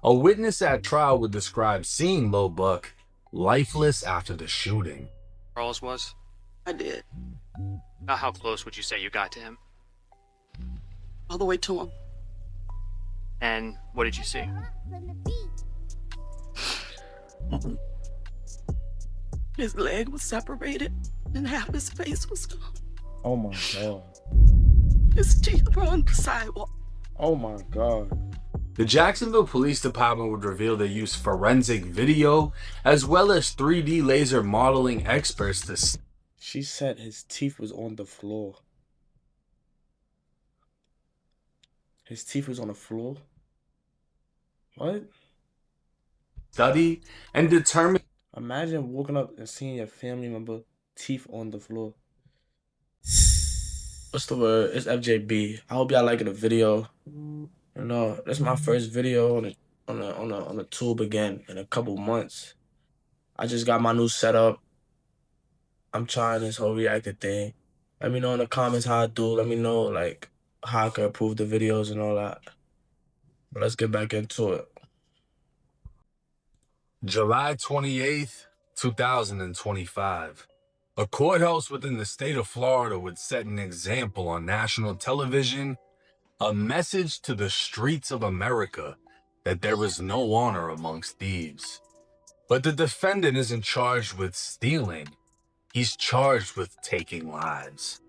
A witness at trial would describe seeing Lil Buck lifeless after the shooting. Charles was? I did. Now, how close would you say you got to him? All the way to him. And what did you see? His leg was separated and half his face was gone. Oh my God. His teeth were on the sidewalk. Oh my God. The Jacksonville Police Department would reveal they used forensic video as well as 3D laser modeling experts to... She said his teeth was on the floor. His teeth was on the floor? What? study and determine... Imagine waking up and seeing your family member teeth on the floor. What's the word? It's FJB. I hope y'all liking the video. You know, that's my first video on the tube again in a couple months. I just got my new setup. I'm trying this whole reactor thing. Let me know in the comments how I do. Let me know like how I can improve the videos and all that. But let's get back into it. July 28th, 2025. A courthouse within the state of Florida would set an example on national television, a message to the streets of America that there is no honor amongst thieves. But the defendant isn't charged with stealing, he's charged with taking lives.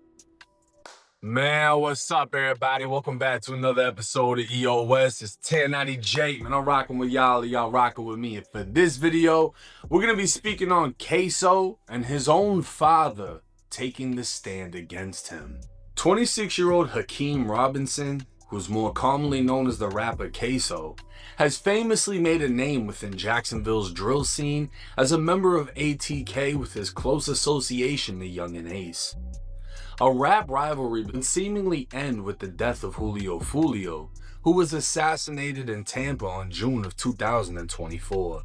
Man, what's up, everybody? Welcome back to another episode of EOS. It's 1090J, man. I'm rocking with y'all, y'all rocking with me. And for this video, we're going to be speaking on Ksoo and his own father taking the stand against him. 26-year-old Hakeem Robinson, who's more commonly known as the rapper Ksoo, has famously made a name within Jacksonville's drill scene as a member of ATK with his close association to Young and Ace. A rap rivalry would seemingly end with the death of Julio Fulio, who was assassinated in Tampa on June of 2024.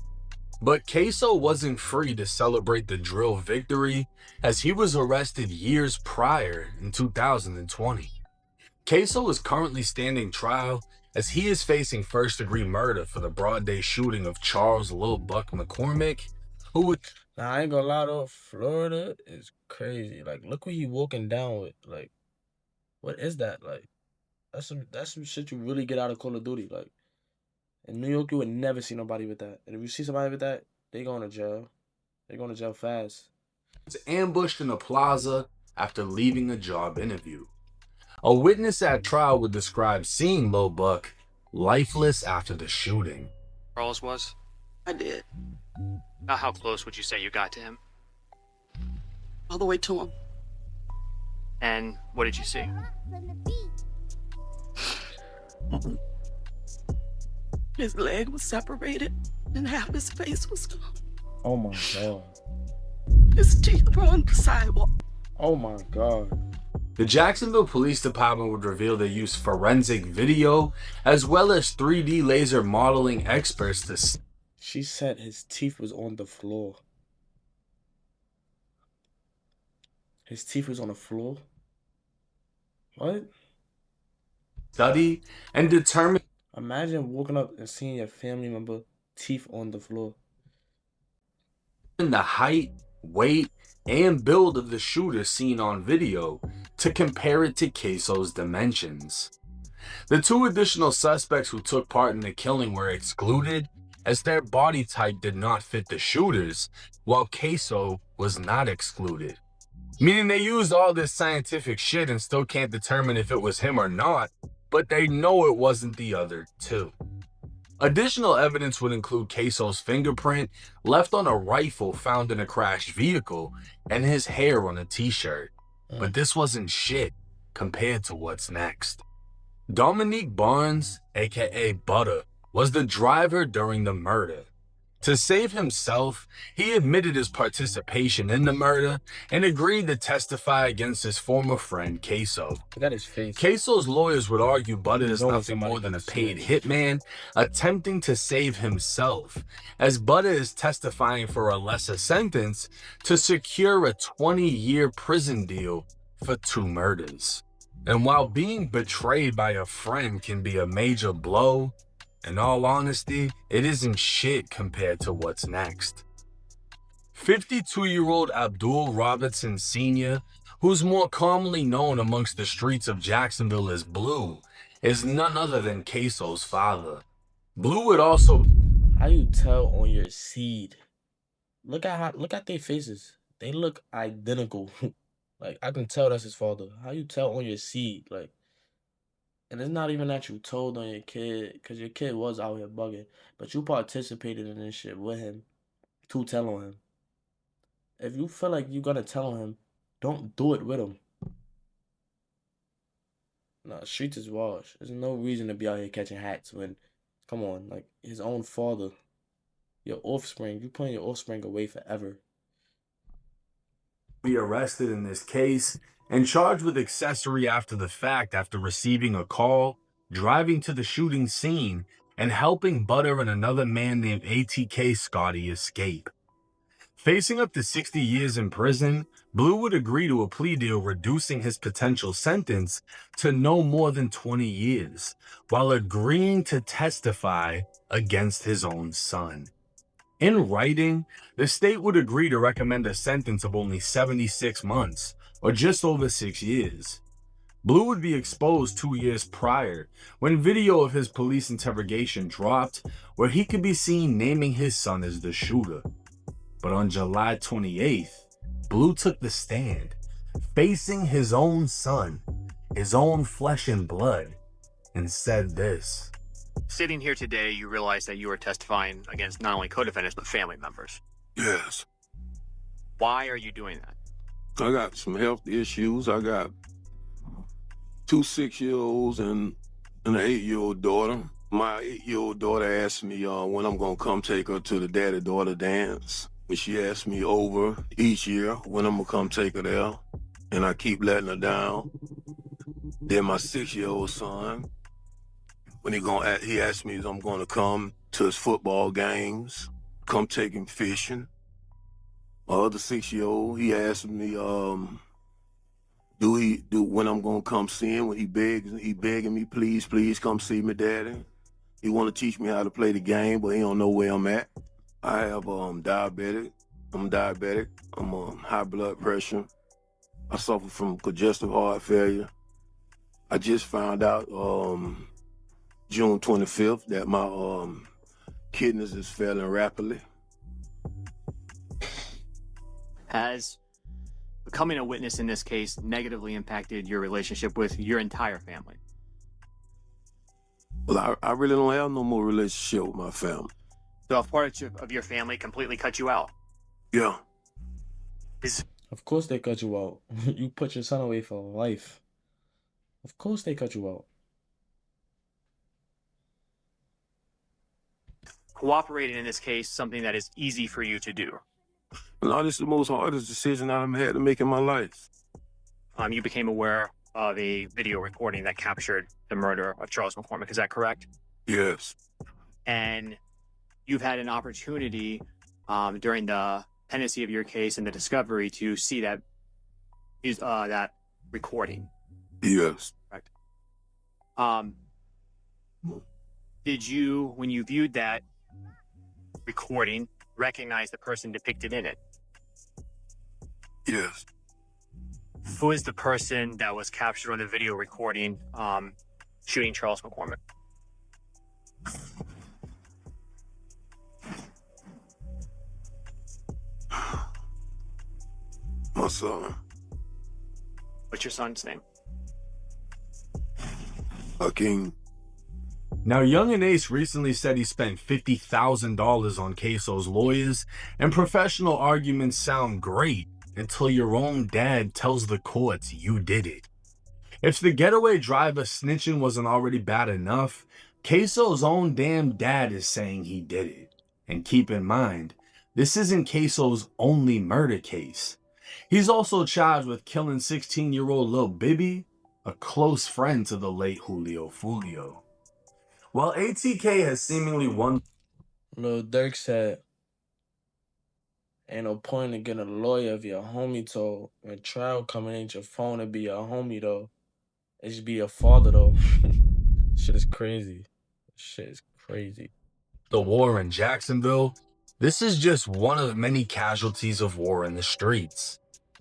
But Ksoo wasn't free to celebrate the drill victory, as he was arrested years prior in 2020. Ksoo is currently standing trial as he is facing first-degree murder for the broad day shooting of Charles Lil Buck McCormick, who would... Nah, I ain't gonna lie though, Florida is crazy. Like, look what he walking down with. Like, what is that? Like, that's some shit you really get out of Call of Duty. Like, in New York, you would never see nobody with that. And if you see somebody with that, they going to jail. They going to jail fast. was ambushed in a plaza after leaving a job interview. A witness at trial would describe seeing Lil Buck lifeless after the shooting. Charles was? I did. Now, how close would you say you got to him? All the way to him. And what did you see? His leg was separated and half his face was gone. Oh my God. His teeth were on the sidewalk. Oh my God. The Jacksonville Police Department would reveal they used forensic video as well as 3D laser modeling experts to... She said his teeth was on the floor. His teeth was on the floor? What? study and determine Imagine waking up and seeing your family member teeth on the floor. the height, weight, and build of the shooter seen on video to compare it to Ksoo's dimensions. The two additional suspects who took part in the killing were excluded as their body type did not fit the shooters, while Ksoo was not excluded. Meaning they used all this scientific shit and still can't determine if it was him or not, but they know it wasn't the other two. Additional evidence would include Ksoo's fingerprint left on a rifle found in a crashed vehicle and his hair on a t-shirt. But this wasn't shit compared to what's next. Dominique Barnes, aka Butter, was the driver during the murder. To save himself, he admitted his participation in the murder and agreed to testify against his former friend Ksoo. Look at his face. Ksoo's lawyers would argue Butter is No, nothing more than a somebody paid can see hitman attempting to save himself, as Butter is testifying for a lesser sentence to secure a 20-year prison deal for 2 murders. And while being betrayed by a friend can be a major blow, In all honesty, it isn't shit compared to what's next. 52-year-old Abdul Robertson Sr., who's more commonly known amongst the streets of Jacksonville as Blue, is none other than Ksoo's father. Blue would also... How you tell on your seed? Look at their faces. They look identical. Like, I can tell that's his father. How you tell on your seed? Like, and it's not even that you told on your kid, because your kid was out here bugging, but you participated in this shit with him to tell on him. If you feel like you're gonna tell on him, don't do it with him. Nah, streets is wash. There's no reason to be out here catching hats when, come on, like, his own father, your offspring, you putting your offspring away forever. Be arrested in this case and charged with accessory after the fact after receiving a call, driving to the shooting scene, and helping Butter and another man named ATK Scotty escape. Facing up to 60 years in prison, Blue would agree to a plea deal reducing his potential sentence to no more than 20 years, while agreeing to testify against his own son. In writing, the state would agree to recommend a sentence of only 76 months, or just over 6 years. Blue would be exposed 2 years prior, when video of his police interrogation dropped, where he could be seen naming his son as the shooter. But on July 28th, Blue took the stand, facing his own son, his own flesh and blood, and said this. Sitting here today, you realize that you are testifying against not only co-defendants, but family members. Yes. Why are you doing that? I got some health issues. I got 2 6-year-olds and an 8-year-old daughter. My 8-year-old daughter asked me when I'm gonna come take her to the daddy-daughter dance. And she asked me over each year when I'm gonna come take her there. And I keep letting her down. Then my 6-year-old son, when he asked me if I'm gonna come to his football games, come take him fishing. My other 6-year-old, he asked me, when I'm gonna come see him, when he begging me, please come see me, daddy. He wanna teach me how to play the game, but he don't know where I'm at. I have diabetic. I'm diabetic. I'm high blood pressure. I suffer from congestive heart failure. I just found out June 25th that my kidneys is failing rapidly. Has becoming a witness in this case negatively impacted your relationship with your entire family? Well, I really don't have no more relationship with my family. So a part of your family completely cut you out? Yeah. Of course they cut you out. You put your son away for life. Of course they cut you out. Cooperating in this case something that is easy for you to do? No, this is the most hardest decision I've had to make in my life. You became aware of a video recording that captured the murder of Charles McCormick, is that correct? Yes. And you've had an opportunity during the pendency of your case and the discovery to see that recording. Yes. Correct. Did you, when you viewed that recording, recognize the person depicted in it? Yes. Who is the person that was captured on the video recording shooting Charles McCormick? My son. What's your son's name? Hakeem. Now, Young and Ace recently said he spent $50,000 on Ksoo's lawyers, and professional arguments sound great until your own dad tells the courts you did it. If the getaway driver snitching wasn't already bad enough, Ksoo's own damn dad is saying he did it. And keep in mind, this isn't Ksoo's only murder case. He's also charged with killing 16-year-old Lil Bibby, a close friend to the late Julio Fulio. While ATK has seemingly won... Lil Durk said, ain't no point in getting a lawyer if your homie told. When trial coming, ain't your phone to be your homie, though. It should be your father, though. Shit is crazy. Shit is crazy. The war in Jacksonville, this is just one of many casualties of war in the streets.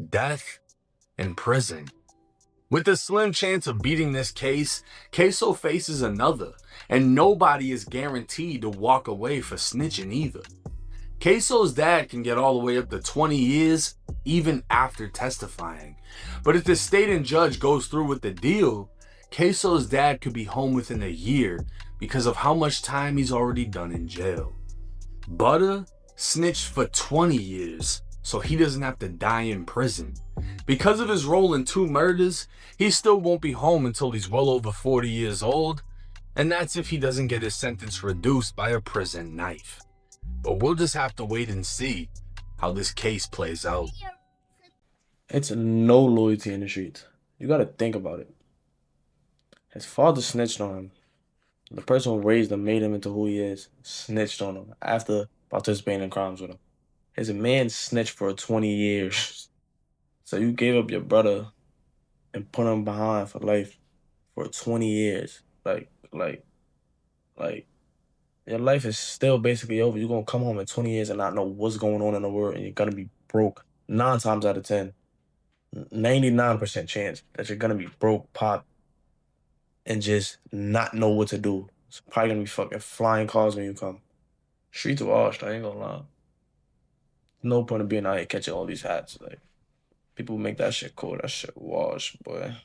Death and prison. With a slim chance of beating this case, Ksoo faces another, and nobody is guaranteed to walk away for snitching either. Ksoo's dad can get all the way up to 20 years, even after testifying. But if the state and judge goes through with the deal, Ksoo's dad could be home within a year because of how much time he's already done in jail. Butter snitched for 20 years, so he doesn't have to die in prison. Because of his role in 2 murders, he still won't be home until he's well over 40 years old, and that's if he doesn't get his sentence reduced by a prison knife. But we'll just have to wait and see how this case plays out. It's no loyalty in the streets. You gotta think about it. His father snitched on him. The person who raised him, made him into who he is, snitched on him after participating in crimes with him. His man snitched for 20 years. So you gave up your brother and put him behind for life for 20 years. Like, your life is still basically over. You're gonna come home in 20 years and not know what's going on in the world, and you're gonna be broke 9 times out of 10. 99% chance that you're gonna be broke, pop, and just not know what to do. It's probably gonna be fucking flying cars when you come. Streets are washed, I ain't gonna lie. No point of being out here catching all these hats. Like, people make that shit cool. That shit washed, boy.